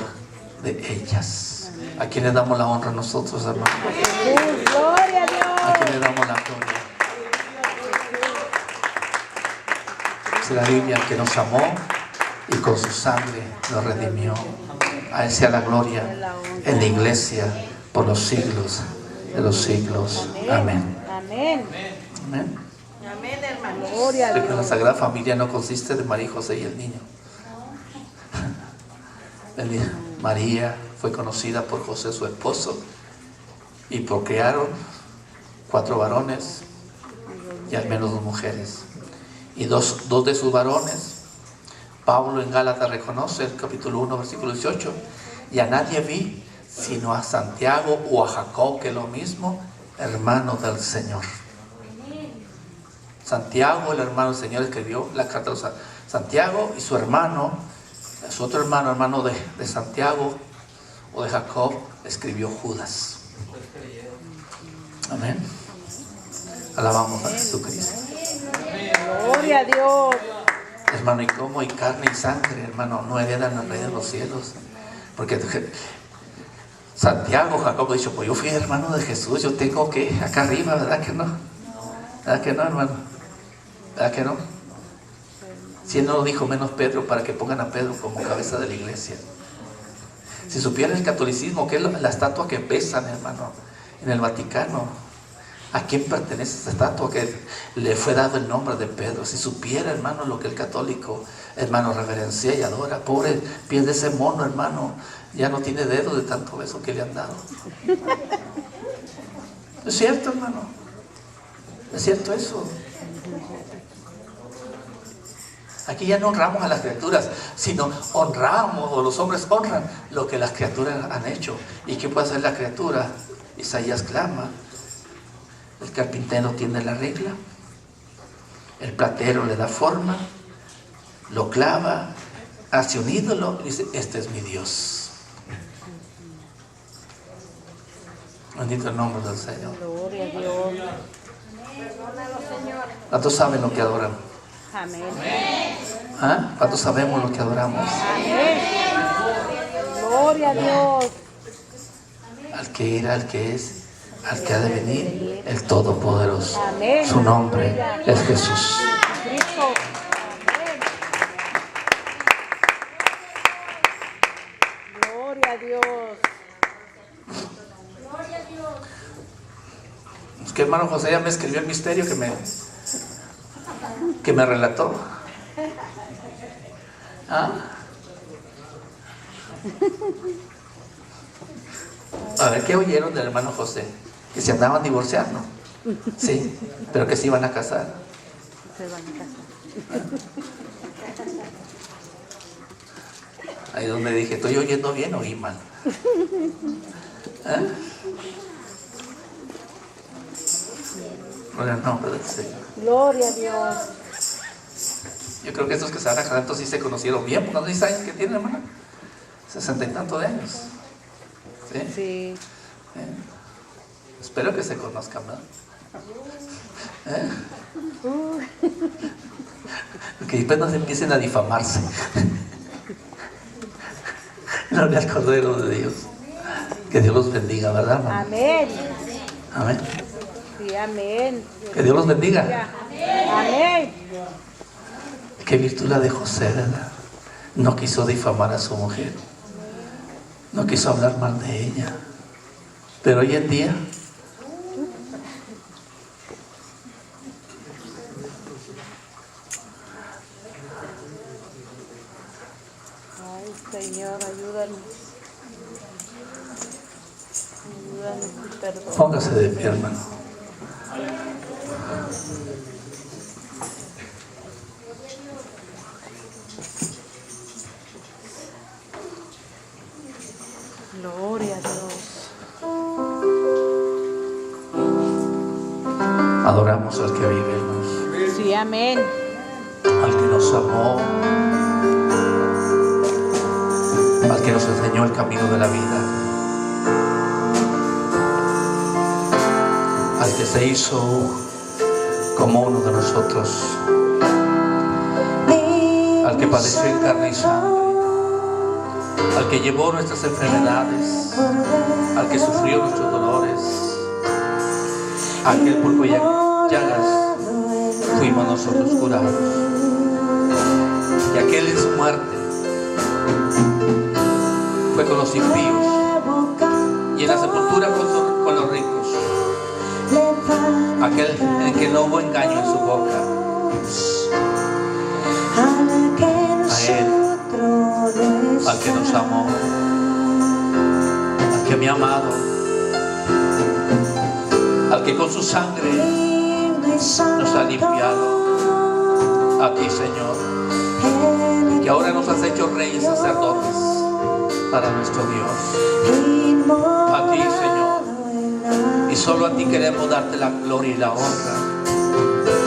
de ellas. ¿A quién le damos la honra nosotros, hermanos? Gloria a Dios. ¿A quién le damos la gloria? Dice la Biblia que nos amó y con su sangre nos redimió. A Él sea la gloria en la iglesia por los siglos de los siglos. Amén. Amén. Amén. Amén, hermano. Gloria a Porque la Dios. Sagrada Familia no consiste de María, José y el niño. María fue conocida por José, su esposo, y procrearon 4 varones y al menos 2 mujeres. Y dos de sus varones, Pablo en Gálatas reconoce, el capítulo 1, versículo 18, y a nadie vi sino a Santiago o a Jacob, que es lo mismo, hermanos del Señor. Santiago, el hermano del Señor, escribió la carta de Santiago, y su hermano, su otro hermano, hermano de Santiago o de Jacob, escribió Judas. Amén. Alabamos a Jesucristo. Gloria a Dios. Hermano, y como y carne y sangre, hermano, no heredan el reino de los cielos. Porque Santiago, Jacob dicho, pues yo fui hermano de Jesús, yo tengo que acá arriba, ¿verdad que no? ¿Verdad que no, hermano? ¿Verdad que no? Si él no lo dijo, menos Pedro, para que pongan a Pedro como cabeza de la iglesia. Si supieran el catolicismo, que es la estatua que pesan, hermano, en el Vaticano, ¿a quién pertenece esta estatua que le fue dado el nombre de Pedro? Si supiera, hermano, lo que el católico, hermano, reverencia y adora. Pobre pies de ese mono, hermano, ya no tiene dedo de tanto beso que le han dado. ¿Es cierto, hermano? ¿Es cierto eso? Aquí ya no honramos a las criaturas, sino honramos, o los hombres honran lo que las criaturas han hecho. ¿Y qué puede hacer la criatura? Isaías clama. El carpintero tiene la regla, el platero le da forma, lo clava, hace un ídolo y dice, este es mi Dios. Bendito el nombre del Señor. Gloria a Dios. Perdónalo, Señor. ¿Cuántos saben lo que adoran? Amén. ¿Ah? ¿Cuántos sabemos lo que adoramos? Amén. Gloria a Dios. Al que era, al que es, al que ha de venir, el Todopoderoso. Amén. Su nombre es Jesús. Cristo. Amén. Gloria a Dios. Es que hermano José ya me escribió el misterio que me relató. ¿Ah? A ver, ¿qué oyeron del hermano José? Que se andaban divorciando. Sí, pero que se iban a casar. Se van a casar. Ahí donde dije, ¿estoy oyendo bien o oí mal? ¿Eh? Gloria al nombre del Señor. Gloria a Dios. Yo creo que estos que se van a casar entonces sí se conocieron bien, porque no 10 años que tienen, hermano. 60 y tantos de años. ¿Sí? Sí. Espero que se conozcan, ¿verdad? Que después no se empiecen a difamarse. Gloria al Cordero de Dios. Que Dios los bendiga, ¿verdad, hermano? Amén. Amén. Sí, amén. Que Dios los bendiga. Amén. Qué virtud la de José, ¿verdad? No quiso difamar a su mujer. No quiso hablar mal de ella. Pero hoy en día Señor, ayúdanos. Ayúdanos y perdón. Póngase de pie, hermano. Gloria a Dios. Adoramos al que vive, hermanos. Sí, amén. Al que nos amó, al que nos enseñó el camino de la vida, al que se hizo como uno de nosotros, al que padeció en carne y sangre, al que llevó nuestras enfermedades, al que sufrió nuestros dolores, aquel por cuyas llagas fuimos nosotros curados. Y aquel en su muerte fue con los impíos y en la sepultura con los ricos. Aquel en el que no hubo engaño en su boca. A Él, al que nos amó, al que me ha amado, al que con su sangre nos ha limpiado. A ti, Señor, que ahora nos has hecho reyes y sacerdotes para nuestro Dios. A ti, Señor, y solo a ti queremos darte la gloria y la honra.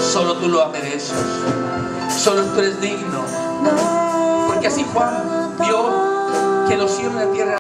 Solo tú lo mereces, solo tú eres digno, porque así Juan vio que los cielos y la tierra